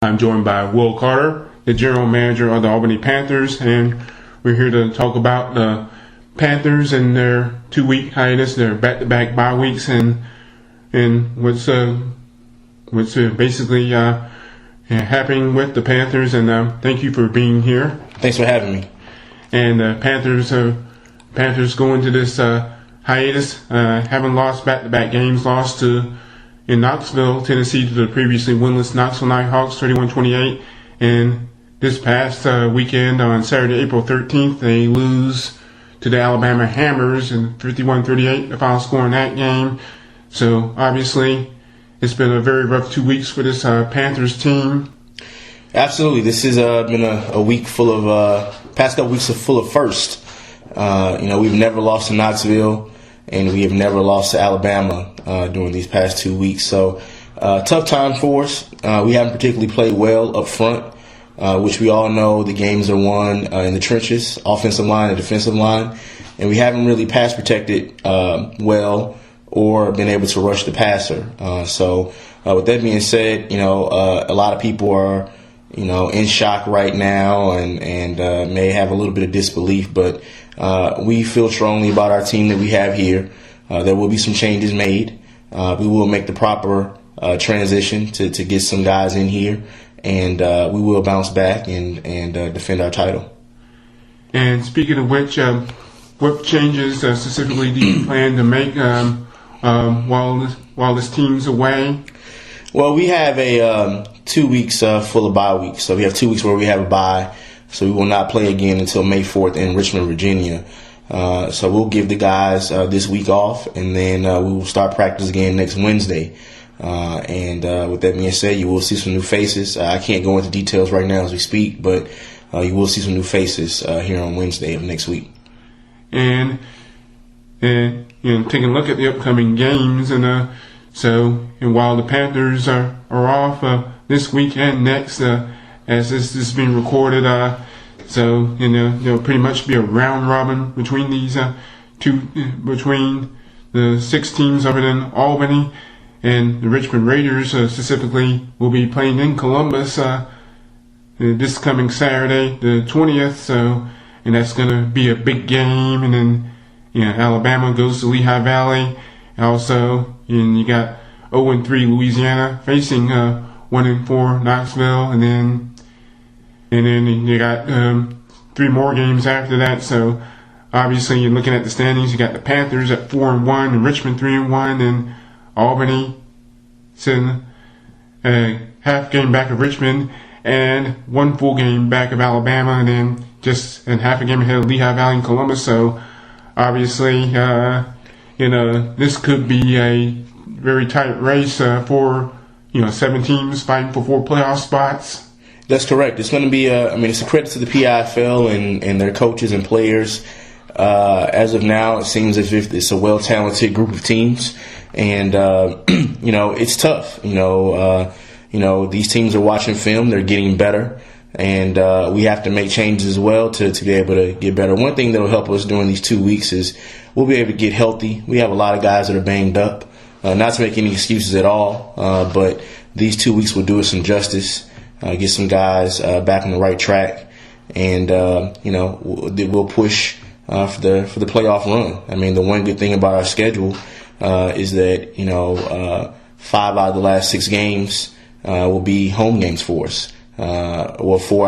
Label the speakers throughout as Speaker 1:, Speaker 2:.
Speaker 1: I'm joined by Will Carter, the general manager of the Albany Panthers, and we're here to talk about the Panthers and their 2-week hiatus, their back-to-back bye weeks, and what's basically happening with the Panthers. And thank you for being here.
Speaker 2: Thanks for having me.
Speaker 1: And Panthers go into this hiatus, having lost back-to-back games, lost in Knoxville, Tennessee, to the previously winless Knoxville Nighthawks, 31-28. And this past weekend, on Saturday, April 13th, they lose to the Alabama Hammers in 51-38, the final score in that game. So obviously, it's been a very rough 2 weeks for this Panthers team.
Speaker 2: Absolutely, this has been a week full of past couple weeks are full of firsts. We've never lost to Knoxville, and we have never lost to Alabama during these past 2 weeks. So tough time for us. We haven't particularly played well up front, which we all know the games are won in the trenches, offensive line and defensive line, and we haven't really pass protected well or been able to rush the passer. So with that being said, a lot of people are in shock right now and may have a little bit of disbelief, but we feel strongly about our team that we have here. There will be some changes made. We will make the proper transition to get some guys in here, and we will bounce back and defend our title.
Speaker 1: And speaking of which, what changes specifically do you plan to make while this team's away?
Speaker 2: Well, we have a 2 weeks full of bye weeks. So we have 2 weeks where we have a bye. So we will not play again until May 4th in Richmond, Virginia. So we'll give the guys this week off, and then we will start practice again next Wednesday. With that being said, you will see some new faces. I can't go into details right now as we speak, but you will see some new faces here on Wednesday of next week. And
Speaker 1: taking a look at the upcoming games, and while the Panthers are off this week and next, as this is being recorded, there'll pretty much be a round robin between these between the 6 teams over in Albany, and the Richmond Raiders specifically will be playing in Columbus this coming Saturday, the 20th. And that's going to be a big game. And then Alabama goes to Lehigh Valley. Also, and you got 0-3 Louisiana facing 1-4 Knoxville, and then you got 3 more games after that. So obviously, you're looking at the standings. You got the Panthers at 4-1, and Richmond 3-1, and Albany sitting a half game back of Richmond and 1 full game back of Alabama, and then just half a game ahead of Lehigh Valley and Columbus. So obviously, this could be a very tight race for 7 teams fighting for 4 playoff spots.
Speaker 2: That's correct. It's going to be it's a credit to the PIFL and their coaches and players. As of now, it seems as if it's a well-talented group of teams, and it's tough. These teams are watching film; they're getting better, and we have to make changes as well to be able to get better. One thing that will help us during these 2 weeks is we'll be able to get healthy. We have a lot of guys that are banged up. Not to make any excuses at all, but these 2 weeks will do us some justice. Get some guys back on the right track, and we'll push for the playoff run. I mean, the one good thing about our schedule is that 5 out of the last 6 games will be home games for us. 4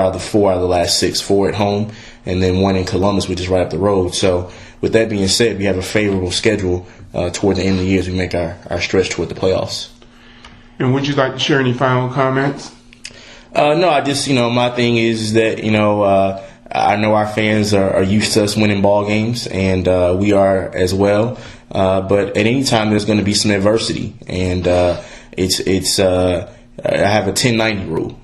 Speaker 2: out of the last 6, 4 at home, and then 1 in Columbus, which is right up the road. So with that being said, we have a favorable schedule toward the end of the year as we make our stretch toward the playoffs.
Speaker 1: And would you like to share any final comments?
Speaker 2: No, I just, my thing is that, I know our fans are used to us winning ball games, and we are as well. But at any time, there's going to be some adversity, and I have a 10-90 rule.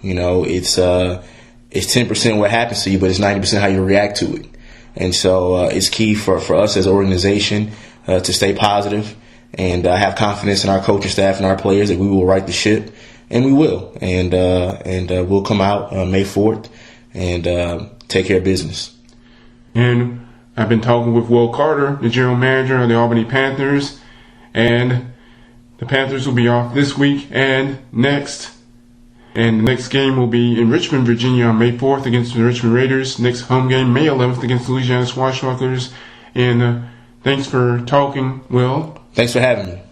Speaker 2: It's 10% what happens to you, but it's 90% how you react to it. And so it's key for us as an organization to stay positive, and I have confidence in our coaching staff and our players that we will right the ship, and we will. And we'll come out May 4th and take care of business.
Speaker 1: And I've been talking with Will Carter, the general manager of the Albany Panthers, and the Panthers will be off this week and next. And the next game will be in Richmond, Virginia on May 4th against the Richmond Raiders. Next home game, May 11th against the Louisiana Swashbucklers. And thanks for talking, Will.
Speaker 2: Thanks for having me.